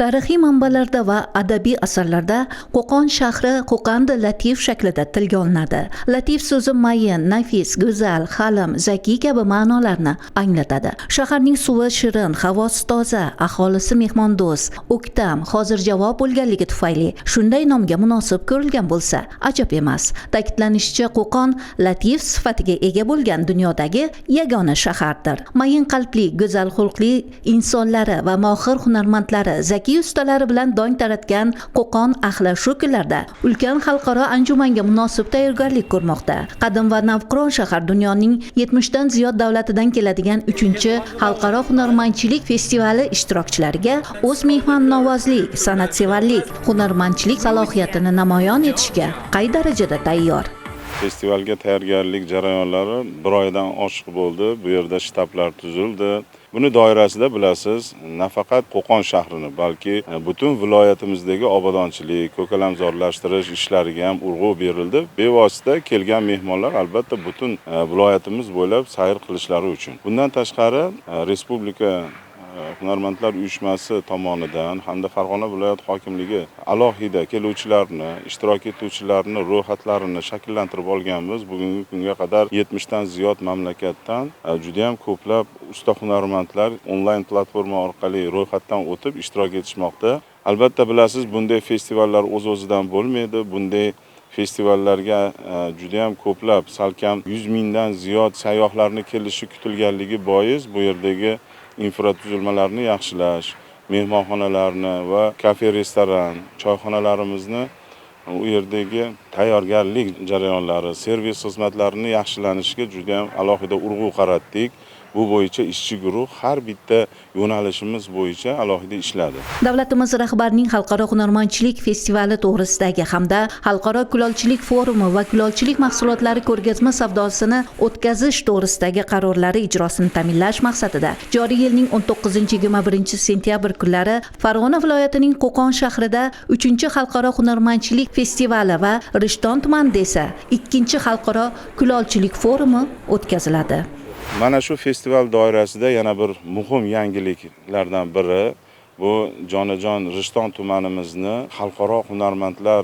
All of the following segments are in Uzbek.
Tarixiy manbalarda va adabiy asarlarda Qo'qon shahri Qo'qandi latif shaklida tilga olinadi. Latif so'zi mayin, nafis, go'zal, halim, zaki kabi ma'nolarni anglatadi. Shaharning suvi shirin, havosi toza, aholisi mehmondo'st, o'ktam, hozirjavob bo'lganligi tufayli shunday nomga munosib ko'rilgan bo'lsa, ajab emas. Ta'kidlanishicha, Qo'qon latif sifatiga ega bo'lgan dunyodagi yagona shahardir. Mayin qalbli, go'zal xulqli insonlari va mohir hunarmandlari, zaki ustalari bilan dong taratgan Qo'qon ahli shu kunlarda ulkan xalqaro anjumanga munosib tayyorgarlik ko'rmoqda. Qadim va navqiron shahar dunyoning 70 dan ziyod davlatidan keladigan 3-chi xalqaro hunarmandchilik festivali ishtirokchilariga o'z mehmonnavozlik, san'atsevarlik, hunarmandchilik salohiyatini namoyon etishga qay darajada tayyor? Festivalga tayyorgarlik jarayonlari bir oydan oshiq bo'ldi. Bu yerda shtablar tuzildi. Buni doirasida bilasiz, nafaqat Qo'qon shahrini, balki butun viloyatimizdagi obodonchilik, ko'kalamzorlashtirish ishlariga ham urg'u berildi. Bevosita kelgan mehmonlar albatta butun viloyatimiz bo'ylab sayr qilishlari uchun. Bundan tashqari, Respublika Hunarmandlar uyushmasi tomonidan hamda Farg'ona viloyat hokimligi alohida keluvchilarni, ishtirok etuvchilarni ro'yxatlarini shakllantirib olganmiz. Bugungi kunga qadar 70 dan ziyod mamlakatdan juda ham ko'plab usta hunarmandlar onlayn platforma orqali ro'yxatdan o'tib ishtirok etishmoqda. Albatta bilasiz, bunday festivallar o'z-o'zidan bo'lmaydi. Bunday festivallarga juda ham ko'plab, salkam 100 mingdan ziyod sayyohlarni kelishi kutilganligi bois bu yerdagi infratuzilmalarni yaxshilash, mehmonxonalarni va kafe-restoran, choyxonalarimizni u yerdagi tayyorgarlik jarayonlari, servis xizmatlarini yaxshilanishiga juda ham alohida urg'u qaratdik. Bu bo'yicha ishchi guruh har bitta yo'nalishimiz bo'yicha alohida ishladi. Davlatimiz rahbarining Xalqaro hunarmandchilik festivali to'g'risidagi hamda Xalqaro kulolchilik forumi va kulolchilik mahsulotlari ko'rgazma savdosini o'tkazish to'g'risidagi qarorlari ijrosini ta'minlash maqsadida joriy yilning 19-21 sentyabr kunlari Farg'ona viloyatining Qo'qon shahrida 3-chi Xalqaro hunarmandchilik festivali va Rishton tumanida esa 2-chi Xalqaro kulolchilik forumi o'tkaziladi. Mana shu festival doirasida yana bir muhim yangiliklardan biri bu Jonajon Rishton tumanimizni Xalqaro hunarmandlar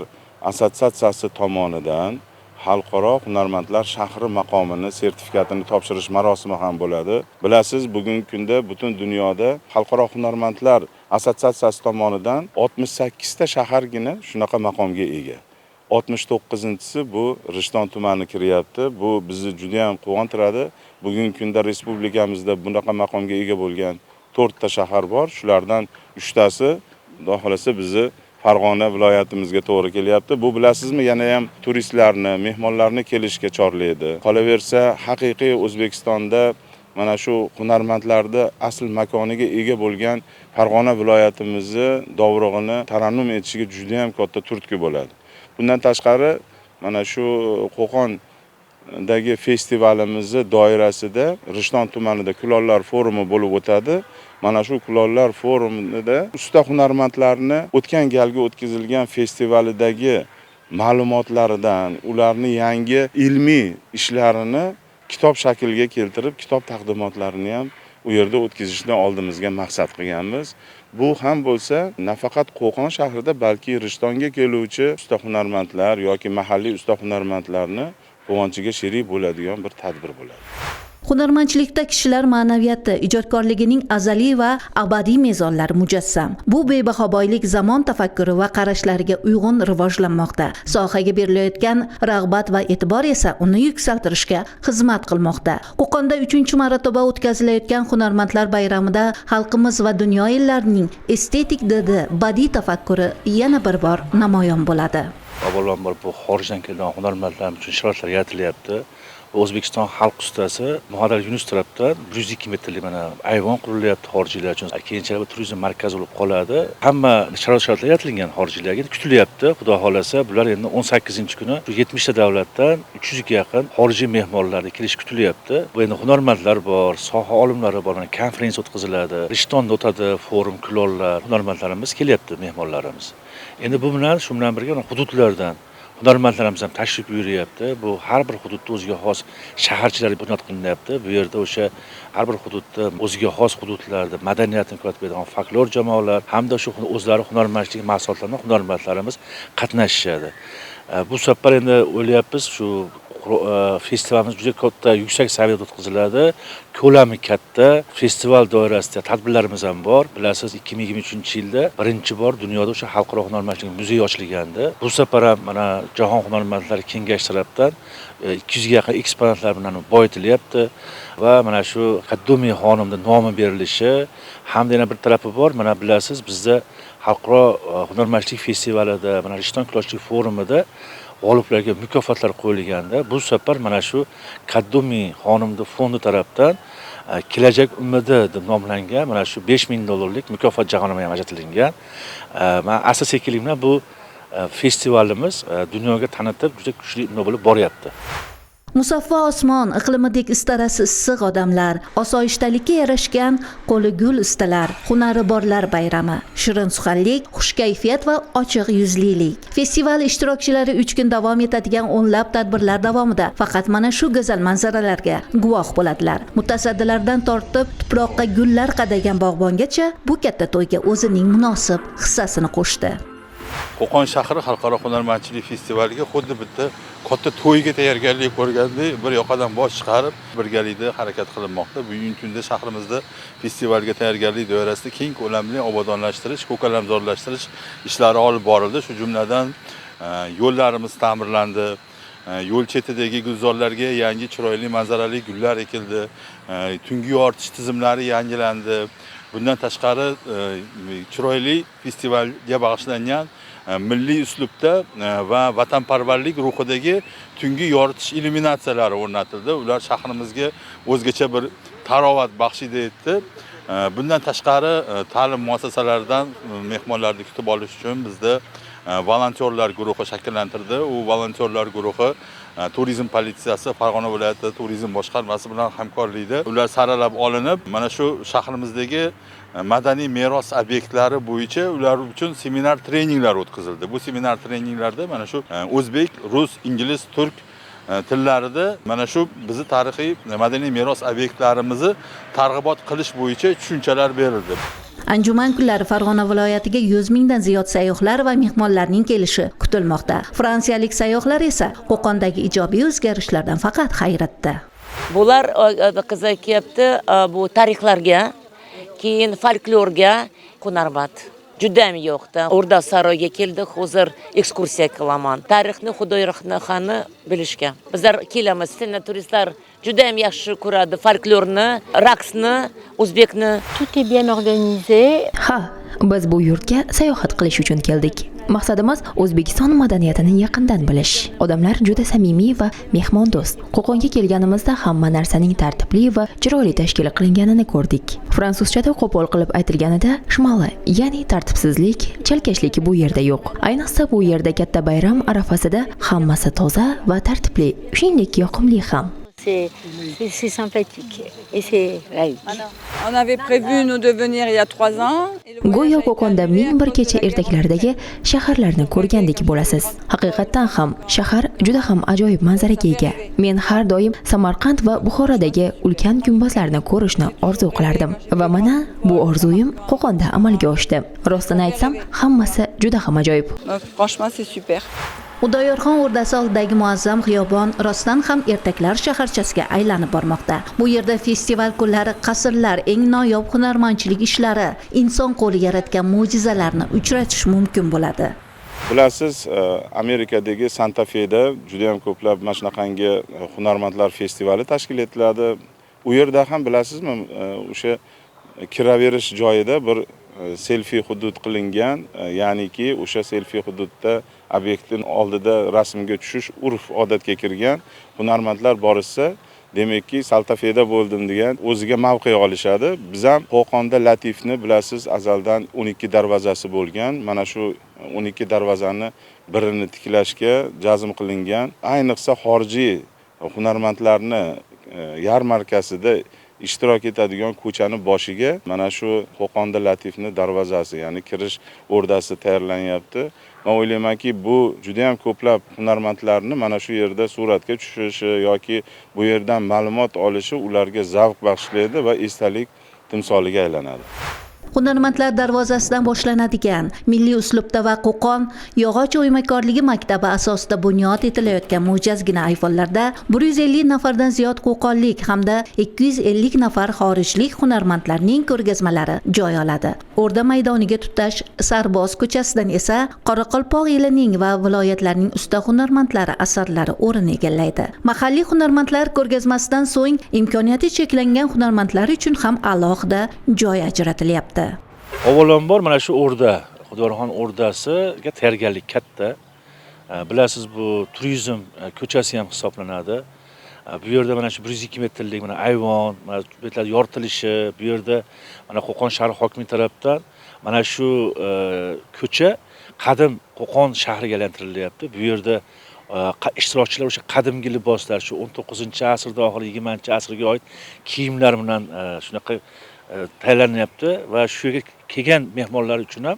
assotsiatsiyasi tomonidan Xalqaro hunarmandlar shahri maqomini sertifikatini topshirish marosimi ham bo'ladi. Bilasiz, bugungi kunda butun dunyoda Xalqaro hunarmandlar assotsiatsiyasi tomonidan 68 ta shahargina shunaqa maqomga ega. 69-si bu Rishton tumani kiryapti. Bu bizni juda ham quvontiradi. Bugungi kunda respublikamizda bunaqa maqomga ega bo'lgan 4 ta shahar bor. Shulardan 3 tasi xudo xolasa bizni Farg'ona viloyatimizga to'g'ri kelyapti. Bu bilasizmi, yana ham turistlarni, mehmonlarni kelishga chorlaydi. Qolaversa, haqiqiy O'zbekistonda mana shu hunarmandlarda asl makoniga ega bo'lgan Farg'ona viloyatimizni dovrug'ini tarannum etishiga juda ham katta turtki bo'ladi. Bundan tashqari, mana shu Qo'qondagi festivalimizni doirasida Rishton tumanida kulollar forumi bo'lib o'tadi. Mana shu kulollar forumida usta hunarmandlarni o'tgan galgi o'tkazilgan festivalidagi ma'lumotlaridan, ularning yangi ilmiy ishlarini kitob shakliga keltirib, kitob taqdimotlarini ham u yerda o'tkazishni oldimizga maqsad qilganmiz. Bu ham bo'lsa, nafaqat Qo'qon shahrida, balki Rishtonga keluvchi usta hunarmandlar yoki mahalliy usta hunarmandlarni quvonchiga sherik bo'ladigan bir tadbir bo'ladi. Hunarmandchilikda kishilar ma'naviyati, ijodkorligining azaliy va abadiy mezonlari mujassam. Bu bebaho boylik zamon tafakkuri va qarashlariga uyg'un rivojlanmoqda. Sohaga berilayotgan rag'bat va e'tibor esa uni yuksaltirishga xizmat qilmoqda. Qo'qonda 3-marotaba o'tkazilayotgan Hunarmandlar bayramida xalqimiz va dunyo ellarining estetik didi, badiiy tafakkuri yana bir bor namoyon bo'ladi. Avvalambor bu xorijdan kelgan hunarmandlar uchun sharoitlar yaratilyapti. O'zbekiston xalq ustasi Muhammad Yunus tarafdan 102 metrli mana ayvon qurilyapti xorijiylar uchun. Keyinchalik turizm markazi bo'lib qoladi. Hamma sharoitlar yaratilgan xorijiylarga kutilyapti. Xudo xolasa, bular endi 18-kuni 70 ta davlatdan 300 ga yaqin xorijiy mehmonlarni kelish kutilyapti. Bu endi hunarmandlar bor, soha olimlari bor, konferensiya o'tkaziladi. Rishtonda o'tadi forum, kulollar, hunarmandlarimiz kelyapti, mehmonlarimiz. Endi bu bilan shu bilan birga hududlardan hunarmandlarimiz ham tashrif buyuryapti. Bu har bir hududda o'ziga xos shaharchalar bunyod qilinyapti. Bu yerda o'sha har bir hududda o'ziga xos hududlarda madaniyatni ko'rsatadigan folklor jamoalar hamda shu o'zlari hunarmandchilik mahsulotlarini hunarmandlarimiz qatnashishadi. Bu safar endi o'ylayapmiz shu festivalimiz juda katta yuksak saviyada o'tkaziladi. Ko'lami katta. Festival doirasida tadbirlarimiz ham bor. Bilasiz, 2023-yilda birinchi bor dunyoda o'sha xalqaro hunarmandchilik muzeyi ochilgandi. Bu safar ham mana Jahon hunarmandlari kengashi tomonidan 200 ga yaqin eksponatlar bilan boyitilyapti va mana shu Qaddumi xonimning nomi berilishi hamda yana bir tarafi bor. Mana bilasiz, bizda xalqaro hunarmandchilik festivalida, mana Rishton qulochlik forumida g'oliblarga mukofotlar qo'yilganda, bu safar mana shu Qaddumi xonimning fondi tomonidan kelajak umidi deb nomlangan mana shu $5000 mukofot jag'onama ham ajratilgan. Men asta-sekinlik bilan bu festivalimiz dunyoga tanitib juda kuchli nima bo'lib boryapti. Musaffo osmon, iqlimidek istarasi issiq odamlar, osoyishtalikka yarashgan qo'li gul ustalar, hunari borlar bayrami, shirin suxanlik, xushkayfiyat va ochiq yuzlilik. Festival ishtirokchilari 3 kun davom etadigan o'nlab tadbirlar davomida faqat mana shu go'zal manzaralarga guvoh bo'ladilar. Mutasaddilardan tortib tuproqqa gullar qadagan bog'bongacha bu katta to'yga o'zining munosib hissasini qo'shdi. Qo'qon shahri xalqaro hunarmandchilik festivaliga xuddi bitta katta to'yga tayyorgarlik ko'rgandek bir yoqadan bosh chiqarib birgalikda harakat qilinmoqda. Bugungi kunda shahrimizda festivalga tayyorgarlik doirasida keng ko'lamli obodonlashtirish, ko'kalamzorlashtirish ishlari olib borildi. Shu jumladan yo'llarimiz ta'mirlandi. Yo'l chetidagi gulzorlarga yangi chiroyli manzarali gullar ekildi. Tungi yoritish tizimlari yangilandi. Bundan tashqari chiroyli festivalga bag'ishlangan milliy uslubda va vatanparvarlik ruhidagi tungi yoritish illyuminatsiyalari o'rnatildi. Ular shahrimizga o'zgacha bir tarovat baxshida etdi. Bundan tashqari ta'lim muassasalaridan mehmonlarni kutib olish uchun bizda volontyorlar guruhi shakllantirdi. U volontyorlar guruhi turizm politsiyasi, Farg'ona viloyati turizm boshqarmasi bilan hamkorlikda ular saralab olinib, mana shu shahrimizdagi madaniy meros obyektlari bo'yicha ular uchun seminar treninglar o'tkazildi. Bu seminar treninglarda mana shu o'zbek, rus, ingliz, turk tillarida mana shu bizi tarixiy madaniy meros obyektlarimizni targ'ibot qilish bo'yicha tushunchalar berildi. Anjuman kunlari Farg'ona viloyatiga 100 mingdan ziyod sayyohlar va mehmonlarning kelishi kutilmoqda. Fransiyalik sayyohlar esa Qo'qondagi ijobiy o'zgarishlardan faqat hayratda. Bular qiziqyapti bu tarixlarga, keyin folklorga, hunarmand. Juda ham yo'qda. O'rda saroyga keldik, hozir ekskursiya qilaman. Tarixni, Xudoyrahmani bilishga. Bizlar kelamiz, senlar turistlar juda ham yaxshi ko'radi folklorni, raqsni, o'zbekni. Tout est bien organisé. Ha, biz bu yurtga sayohat qilish uchun keldik. Maqsadimiz O'zbekiston madaniyatini yaqindan bilish. Odamlar juda samimiy va mehmondo'st. Qo'qonga kelganimizda hamma narsaning tartibli va chiroyli tashkil qilinganini ko'rdik. Fransuzchada qo'pol qilib aytilganida shimoli, ya'ni tartibsizlik, chalkashlik bu yerda yo'q. Ayniqsa bu yerda katta bayram arafasida hammasi toza va tartibli, shuningdek yoqimli ham. C'est sympathique et c'est laïque. On avait prévu nous de venir il y a 3 ans. Go'yo Qo'qonda ming bir kecha ertaklaridagi shaharlarni ko'rgandek bo'lasiz. Haqiqatan ham shahar juda ham ajoyib manzaraga ega. Men har doim Samarqand va Buxorodagi ulkan gumbazlarni ko'rishni orzu qilardim va mana bu orzuyim Qo'qonda amalga oshdi. Rostini aytsam, hammasi juda ham ajoyib. Franchement, c'est super. Udoyorxon o'rdasi oldidagi muazzam xiyobon rostdan ham ertaklar shaharchasiga aylanib bormoqda. Bu yerda festival kunlari qasrlar, eng noyob hunarmandchilik ishlari, inson qo'li yaratgan mo'jizalarni uchratish mumkin bo'ladi. Bilasiz, Amerikadagi Santa Fe'da juda ham ko'plab mana shunaqangi hunarmandlar festivali tashkil etiladi. U yerda ham bilasizmi, o'sha kiraverish joyida bir selfie hudud qilingan, ya'niki o'sha selfie hududda obyektning oldida rasmga tushish urf odatga kirgan. Hunarmandlar borishsa, demakki Saltafeda bo'ldim degan o'ziga mavqe olishadi. Biz ham Qo'qonda Latifni bilasiz, azaldan 12 darvozasi bo'lgan. Mana shu 12 darvozani birini tiklashga jazm qilingan. Ayniqsa xorijiy hunarmandlarni yarmarkasida ishtirok etadigan ko'chani boshiga mana shu Qo'qonda Latifni darvozasi, ya'ni kirish o'rdasi tayyorlanyapti. Men o'ylaymanki, bu juda ham ko'plab hunarmandlarni mana shu yerda suratga tushishi yoki bu yerdan ma'lumot olishi ularga zavq bag'ishlaydi va esdalik timsoliga aylanadi. Hunarmandlar darvozasidan boshlanadigan milliy uslubda va Qo'qon yog'och o'ymakorligi maktabi asosida bunyod etilayotgan mo'jazgina ayvonlarda 150 nafardan ziyod qo'qonlik hamda 250 nafar xorijlik hunarmandlarning ko'rgazmalari joy oladi. O'rda maydoniga tutash Sarboz ko'chasidan esa Qoraqalpoq elining va viloyatlarning usta hunarmandlari asarlari o'rin egallaydi. Mahalliy hunarmandlar ko'rgazmasidan so'ng imkoniyati cheklangan hunarmandlar uchun ham alohida joy ajratilyapti. Avvalambor mana shu o'rda, Xudoyorxon o'rdasiga tayyorgarlik katta. Bilasiz, bu turizm ko'chasi ham hisoblanadi. Bu yerda mana shu 102 metrlik mana ayvon, mana betlar yoritilishi, bu yerda mana Qo'qon shahar hokimi tomonidan mana shu ko'cha qadim Qo'qon shahriga aylantirilyapti. Bu yerda ishtirokchilar o'sha qadimgi liboslar, shu 19-asrda oxir 20-asrga oid kiyimlar bilan shunaqa tayyorlanyapti va shu yerga kelgan mehmonlar uchun ham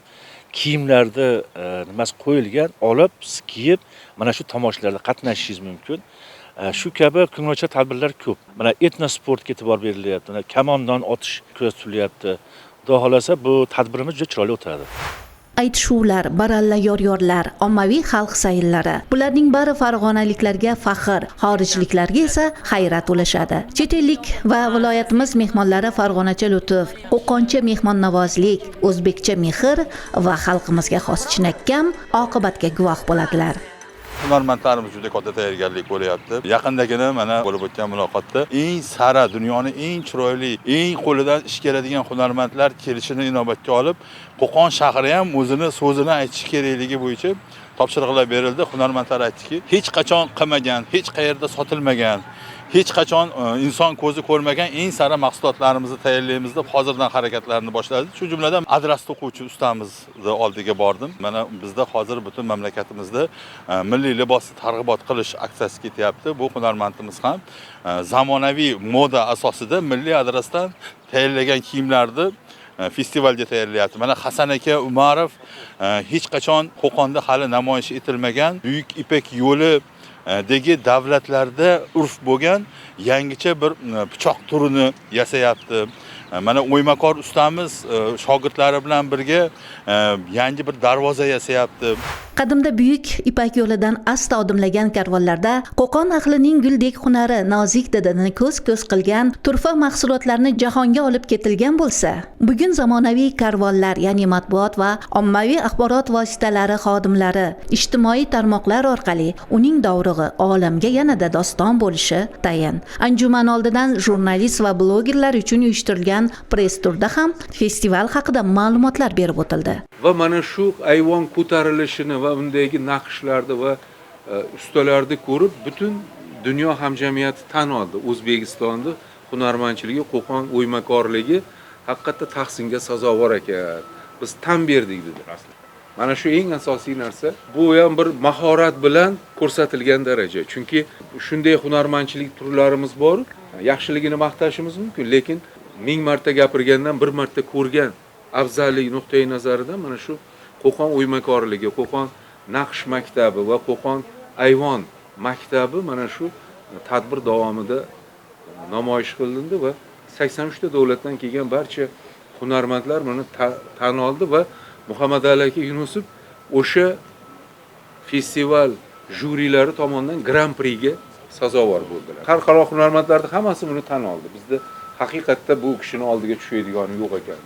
kiyimlarni nimasi qo'yilgan, olib, kiyib mana shu tomoshalarda qatnashishingiz mumkin. Shu kabi ko'ngilochar tadbirlar ko'p. Mana etnosportga e'tibor berilyapti, mana kamondan otish kuzatilyapti. Xudo xolasa bu tadbirimiz juda chiroyli o'tadi. Aytishuvlar, baralla yor-yorlar, ommaviy xalq sayillari. Bularning bari farg'onaliklarga faxr, xorijliklarga esa hayrat ulashadi. Chet ellik va viloyatimiz mehmonlari farg'onacha lutf, qo'qoncha mehmonnavozlik, o'zbekcha mehr va xalqimizga xos chinakam oqibatga guvoh bo'ladilar. Hunarmandlarimiz juda katta tayyorgarlik bo'lyapti. Yaqindagina mana bo'lib o'tgan muloqotda eng sara, dunyoning eng chiroyli, eng qo'lidan ish keladigan hunarmandlar kelishini inobatga olib, Qo'qon shahri ham o'zini so'zini aytish kerakligi bo'yicha topshiriqlar berildi. Hunarmandlar aytdiki, hech qachon qilmagan, hech qayerda sotilmagan, hech qachon inson ko'zi ko'rmagan eng sara mahsulotlarimizni tayyorlaymiz deb hozirdan harakatlarni boshladi. Shu jumladan adras to'quvchi ustamizni oldiga bordim. Mana bizda hozir butun mamlakatimizda milliy libosni targ'ibot qilish aksiyasi ketyapti. Bu hunarmandimiz ham zamonaviy moda asosida milliy adresdan tayyorlagan kiyimlarni festivalga tayyorlayapti. Mana Hasan aka Umarov hech qachon Qo'qonda hali namoyish etilmagan Buyuk Ipak yo'li dagi davlatlarda urf bo'lgan yangicha bir pichoq turini yasayapti. Mana o'ymakor ustamiz shogirdlari bilan birga yangi bir darvoza yasayapti. Qadimda Buyuk Ipak yo'lidan asta odimlagan karvonlarda Qo'qon ahlining guldek hunari, nozik didini ko'z-ko'z qilgan turfa mahsulotlarni jahonga olib ketilgan bo'lsa, bugun zamonaviy karvonlar, ya'ni matbuot va ommaviy axborot vositalari xodimlari ijtimoiy tarmoqlar orqali uning dovrug'i olamga yanada doston bo'lishi tayin. Anjuman oldidan jurnalist va blogerlar uchun uyushtirilgan press turda ham festival haqida ma'lumotlar berib o'tildi. Va mana shu ayvon ko'tarilishini va undagi naqshlarni va ustalarni ko'rib butun dunyo hamjamiyati tan oldi. O'zbekistonda hunarmandchiligi, Qo'qon o'ymakorligi haqiqatda tahsinga sazovor ekan. Biz tan berdik dedi aslida. Mana shu eng asosiy narsa. Bu ham bir mahorat bilan ko'rsatilgan daraja. Chunki shunday hunarmandchilik turlarimiz bor. Yaxshiligini maqtashimiz mumkin, lekin 1000 marta gapirgandan bir marta ko'rgan afzallik nuqtai nazaridan mana shu Qo'qon o'ymakorligi, Qo'qon naqsh maktabi va Qo'qon ayvon maktabi mana shu tadbir davomida namoyish qilindi va 83 ta davlatdan kelgan barcha hunarmandlar buni tan oldi va Muhammad Ali aka Yunusov o'sha festival jюrilari tomonidan Grand Prixga sazovor bo'ldilar. Xalqaro hunarmandlarning hammasi buni tan oldi. Bizda haqiqatda bu kishini oldiga tushaydigani yo'q ekan.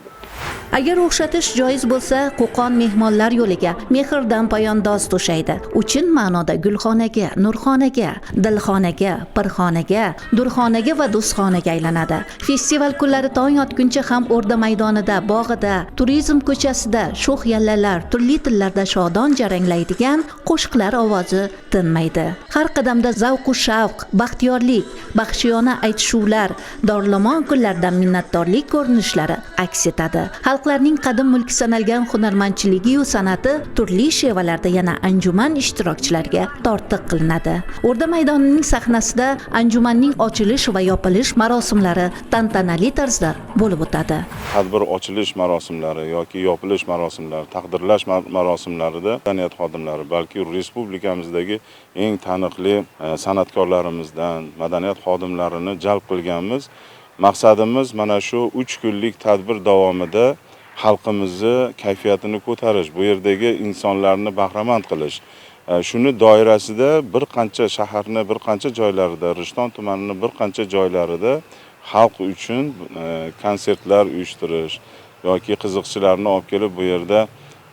Agar o'xshatish joiz bo'lsa, Qo'qon mehmonlar yo'liga mehrdan poyandoz to'shaydi. U chin ma'noda gulxonaga, nurxonaga, dilxonaga, pirxonaga, durxonaga va do'stxonaga aylanadi. Festival kunlari tong otguncha ham O'rda maydonida, bog'ida, turizm ko'chasida sho'x yallalar, turli tillarda shodon jaranglaydigan qo'shiqlar ovozi tinmaydi. Har qadamda zavq-u shavq, baxtiyorlik, baxshiyona aytishuvlar, dorlamon kunlardan minnatdorlik ko'rinishlari aks etadi. xalqlarning qadim mulki sanalgan hunarmandchiligi yu san'ati turli shevalarda yana anjuman ishtirokchilariga tortiq qilinadi. O'rda maydonining sahnasida anjumanning ochilish va yopilish marosimlari tantanali tarzda bo'lib o'tadi. Tadbir ochilish marosimlari yoki yopilish marosimlari, taqdirlash marosimlarida madaniyat xodimlari, balki respublikamizdagi eng taniqli san'atkorlarimizdan madaniyat xodimlarini jalb qilganmiz. Maqsadimiz mana shu 3 kunlik tadbir davomida xalqimizni kayfiyatini ko'tarish, bu yerdagi insonlarni bahramand qilish. Shuni doirasida bir qancha shaharni, bir qancha joylarida, Rishton tumanining bir qancha joylarida xalq uchun konsertlar uyushtirish yoki qiziqchilarni olib kelib bu yerda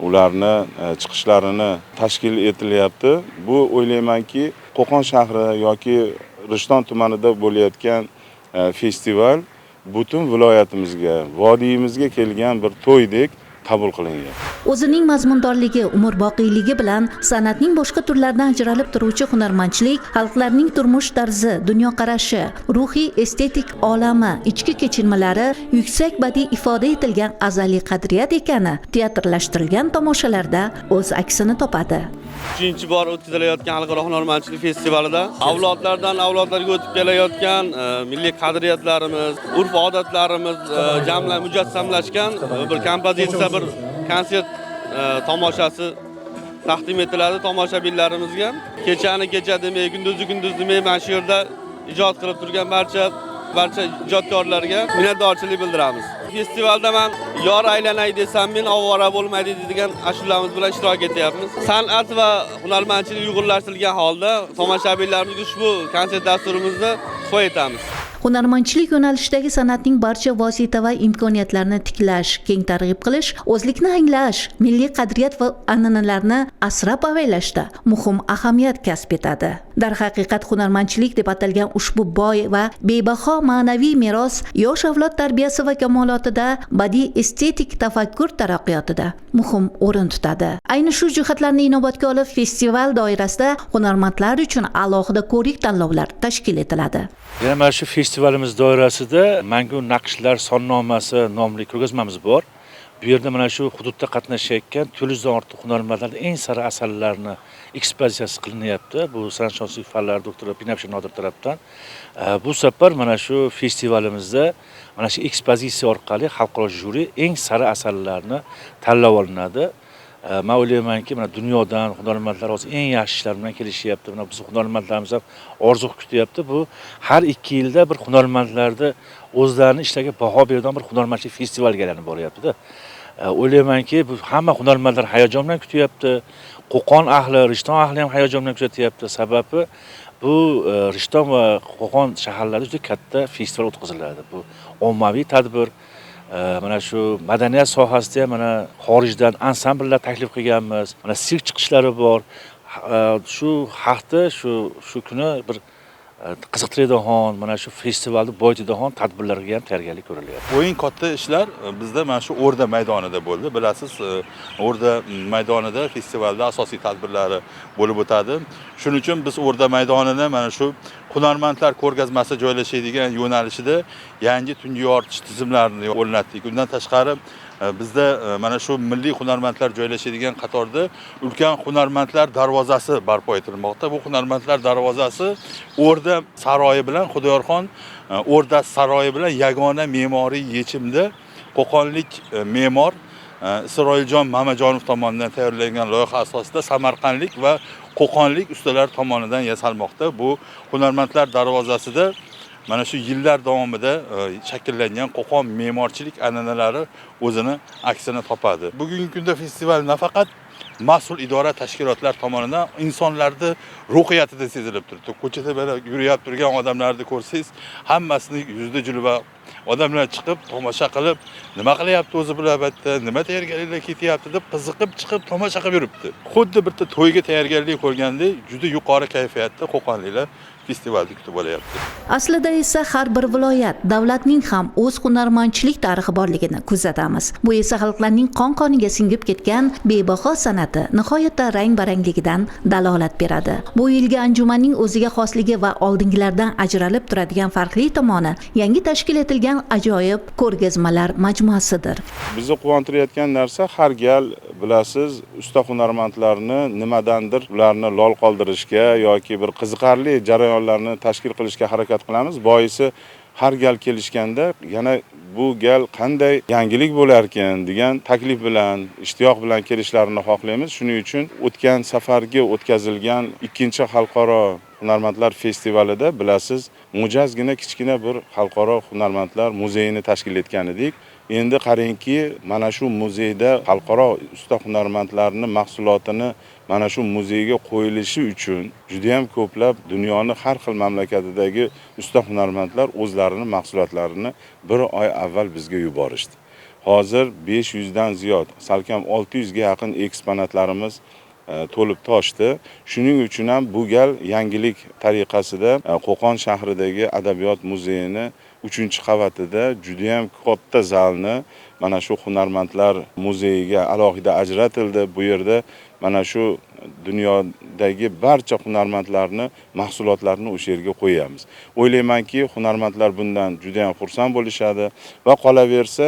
ularni chiqishlarini tashkil etilyapti. Bu o'ylaymanki, Qo'qon shahri yoki Rishton tumanida bo'layotgan festival butun viloyatimizga, vodiyimizga kelgan bir to'ydek qabul qilingan. O'zining mazmundorligi, umrboqiyligi bilan san'atning boshqa turlaridan ajralib turuvchi hunarmandchilik xalqlarning turmush tarzi, dunyoqarashi, ruhiy estetik olami, ichki kechinmalari yuksak badiiy ifoda etilgan azaliy qadriyat ekani teatrlashtirilgan tomoshalarda o'z aksini topadi. 3-bor o'tkazilayotgan xalqaro hunarmandchilik festivalida avlodlardan avlodlarga o'tib kelayotgan milliy qadriyatlarimiz, urf-odatlarimiz mujassamlashgan bir kompozitsiya, bir konsert tomoshasi taqdim etiladi tomoshabinlarimizga. Kechani kecha demay, kunduzni kunduz demay mana shu yerda ijod qilib turgan barcha ijodkorlarga minnatdorchilik bildiramiz. Festivalda men yor aylanay desam men ovora bo'lmaydi degan ashulamiz bilan ishtirok etyapmiz. San'at va hunarmandchilik uyg'unlashtirilgan holda tomoshabinlarimizga ushbu konsert dasturimizni qo'y etamiz. Hunarmandchilik yo'nalishidagi san'atning barcha vosita va imkoniyatlarini tiklash, keng targ'ib qilish, o'zlikni anglash, milliy qadriyat va an'analarni asrab-avaylashda muhim ahamiyat kasb etadi. Darhaqiqat hunarmandchilik deb atalgan ushbu boy va bebaho ma'naviy meros yosh avlod tarbiyasi va kamolotida, badiiy estetik tafakkur taraqqiyotida muhim o'rin tutadi. Ayni shu jihatlarni inobatga olib, festival doirasida hunarmandlar uchun alohida ko'rik tanlovlar tashkil etiladi. Yana mana shu festivalimiz doirasida Mangu naqshlar sonnomasi nomli ko'rgazmamiz bor. Bu yerda mana shu hududda qatnashayotgan 400 dan ortiq hunarmandlarning eng sara asarlarini ekspozitsiyasi qilinyapti. Bu san'atshunoslik fanlari doktori Binafsha Nodir tomonidan. Bu safar mana shu festivalimizda mana shu ekspozitsiya orqali xalqaro juri eng sara asarlarni tanlab olinadi. Men o'ylaymanki, mana dunyodan hunarmandlar hozir eng yaxshi ishlar bilan kelishyapti. Mana biz hunarmandlarimiz ham orzu kutyapti. Bu har 2 yilda bir hunarmandlarni o'zlarini ishlariga baho beradigan bir hunarmandchilik festivaliga aylanib boryapti-da. O'ylaymanki, bu hamma hunarmandlar hayajon bilan kutyapti. Qo'qon ahli, Rishton ahli ham hayajon bilan kutyapti. Sababi bu Rishton va Qo'qon shaharlarida juda katta festival o'tkaziladi. Bu ommaviy tadbir. Mana shu madaniyat sohasida ham mana xorijdan ansambllar taklif qilganmiz. Mana sirk chiqishlari bor. Shu hafta shu kuni bir qiziqtiradigan, mana shu festivalni boyitadigan tadbirlarga ham tayyorgarlik ko'rilyapti. O'yin katta ishlar bizda mana shu O'rda maydonida bo'ldi. Bilasiz, O'rda maydonida festivalda asosiy tadbirlari bo'lib o'tadi. Shuning uchun biz O'rda maydonini mana shu hunarmandlar ko'rgazmasi joylashadigan yo'nalishida yangi tungi yoritish tizimlarini o'rnatdik. Undan tashqari bizda mana shu milliy hunarmandlar joylashadigan qatorda ulkan hunarmandlar darvozasi barpo etilmoqda. Bu hunarmandlar darvozasi O'rda saroyi bilan Xudoyorxon O'rda saroyi bilan yagona me'moriy yechimda qo'qonlik me'mor Isroiljon Mamajonov tomonidan tayyorlangan loyiha asosida Samarqandlik va Qo'qonlik ustalar tomonidan yasalmoqda. Bu hunarmandlar darvozasida mana shu yillar davomida shakllangan Qo'qon me'morchilik an'analari o'zini aksini topadi. Bugungi kunda festival nafaqat mas'ul idora tashkilotlar tomonidan insonlarning ruhiyatida sezilib turibdi. Ko'chada mana yurib turgan odamlarni ko'rsangiz, hammasini yuzda julva odamlar chiqib tomosha qilib, nima qilyapti o'zi bular albatta, nima tayyorgarliklar ketyapti deb qiziqib chiqib tomosha qilib yuribdi. Xuddi bitta to'yga tayyorgarlik ko'rgandek, juda yuqori kayfiyatda qo'qonliklar festivalni kutib olyapti. Aslida esa har bir viloyat davlatning ham o'z hunarmandchilik tarixi borligini kuzatamiz. Bu esa xalqlarning qon-qoniga singib ketgan bebaho san'ati nihoyatda rang-barangligidan dalolat beradi. Bu yilgi anjumanning o'ziga xosligi va oldingilardan ajralib turadigan farqli tomoni yangi tashkil etilgan ajoyib ko'rgazmalar majmuasidir. Bizni quvontirayotgan narsa har gal bilasiz, usta hunarmandlarni nimadandir ularni lol qoldirishga yoki bir qiziqarli jarayonlarni tashkil qilishga harakat qilamiz. Boisi har gal kelishganda yana bu gal qanday yangilik bo'lar ekan degan taklif bilan, ishtiyoq bilan kelishlarini xohlaymiz. Shuning uchun o'tgan safargi o'tkazilgan 2-chi xalqaro hunarmandlar festivalida bilasiz, mo'jazgina kichkina bir xalqaro hunarmandlar muzeyini tashkil etgan edik. Endi qarangki, mana shu muzeyda xalqaro usta hunarmandlarning mahsulotini mana shu muzeyga qo'yilishi uchun juda ham ko'plab dunyoning har xil mamlakatidagi usta hunarmandlar o'zlarining mahsulotlarini bir oy avval bizga yuborishdi. Hozir 500 dan ziyod, salkam 600 ga yaqin eksponatlarimiz to'lib toshdi. Shuning uchun ham bu gal yangilik tariqasida Qo'qon shahridagi adabiyot muzeyini 3-qavatida juda ham katta zalni mana shu hunarmandlar muzeyiga alohida ajratildi. Bu yerda mana shu dunyodagi barcha hunarmandlarni mahsulotlarini o'sha yerga qo'yamiz. O'ylaymanki, hunarmandlar bundan juda ham xursand bo'lishadi va qolaversa,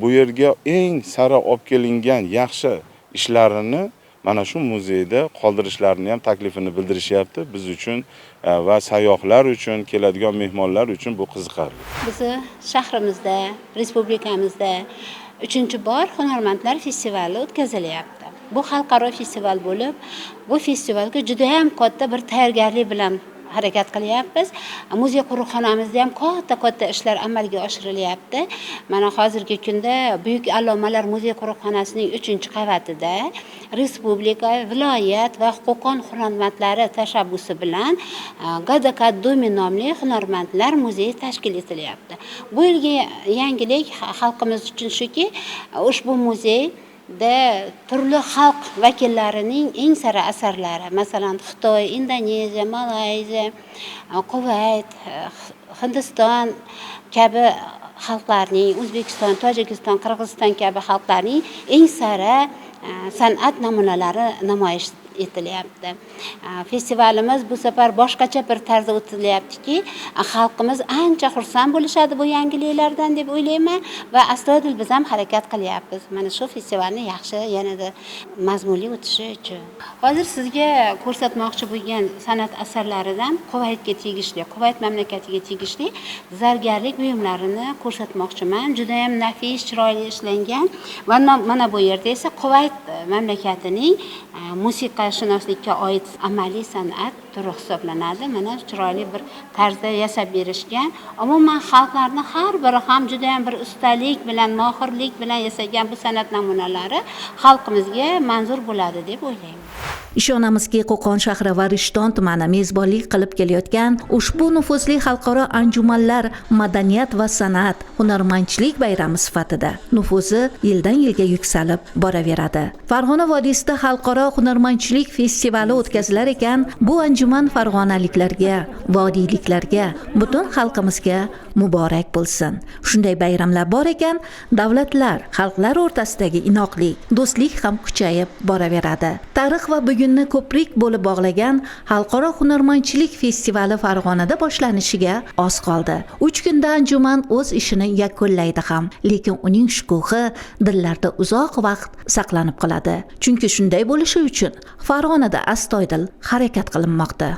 bu yerga eng sara olib kelingan yaxshi ishlarini mana shu muzeyda qoldirishlarini ham taklifini bildirishyapti. Biz uchun va sayyohlar uchun, keladigan mehmonlar uchun bu qiziqarli. Bizni shahrimizda, respublikamizda 3-bor hunarmandlar festivali o'tkazilyapti. Bu xalqaro festival bo'lib, bu festivalga juda ham katta bir tayyorgarlik bilan harakat qilyapmiz. Muzey qo'riqxonamizda ham katta ishlar amalga oshirilyapti. Mana hozirgi kunda Buyuk allomalar muzey qo'riqxonasining 3-qavatida respublika, viloyat va Qo'qon hunarmandlari tashabbusi bilan Gadakadumi nomli hunarmandlar muzeyi tashkil etilyapti. Bu yilgi yangilik xalqimiz uchun shuki, ushbu muzey turli xalq vakillarining eng sara asarlari, masalan Xitoy, Indoneziya, Malayziya, Kuvayt, Hindiston kabi xalqlarning, O'zbekiston, Tojikiston, Qirg'iziston kabi xalqlarning eng sara san'at namunalari namoyish etilyapti. Festivalimiz bu safar boshqacha bir tarzda o'tilyaptiki, xalqimiz ancha xursand bo'lishadi bu yangiliklardan deb o'ylayman va astoydil biz ham harakat qilyapmiz. Mana shu festivalni yaxshi yanada mazmunli o'tishi uchun. Hozir sizga ko'rsatmoqchi bo'lgan san'at asarlaridan Kuvaytga tegishli, Kuvayt mamlakatiga tegishli zargarlik buyumlarini ko'rsatmoqchiman. Juda ham nafis, chiroyli ishlangan va mana bu yerda esa Kuvayt mamlakatining musiqashunoslikka oid amaliy san'at turi hisoblanadi. Mana chiroyli bir tarzda yasab berishgan. Umuman xalqlarning har biri ham juda ham bir ustalik bilan, mohirlik bilan yasagan bu san'at namunalari xalqimizga manzur bo'ladi deb o'ylayman. Ishonamizki, Qo'qon shahri va Rishton tumani mezbonlik qilib kelayotgan ushbu nufuzli xalqaro anjumanlar madaniyat va san'at, hunarmandchilik bayrami sifatida nufuzi yildan yilga yuksalib boraveradi. Farg'ona vodiysida xalqaro hunarmandchilik festivali o'tkazilar ekan, bu anjuman farg'onaliklarga, vodiyliklarga, butun xalqimizga muborak bo'lsin. Shunday bayramlar bor ekan, davlatlar, xalqlar o'rtasidagi inoqlik, do'stlik ham kuchayib boraveradi. Tarix va bugunni ko'prik bo'lib bog'lagan xalqaro hunarmandchilik festivali Farg'onada boshlanishiga oz qoldi. 3 kunda anjuman o'z ishini yakunlaydi ham, lekin uning shukuhi dillarda uzoq vaqt saqlanib qoladi. Chunki shunday bo'lishi uchun Farg'onada astoydil harakat qilinmoqda.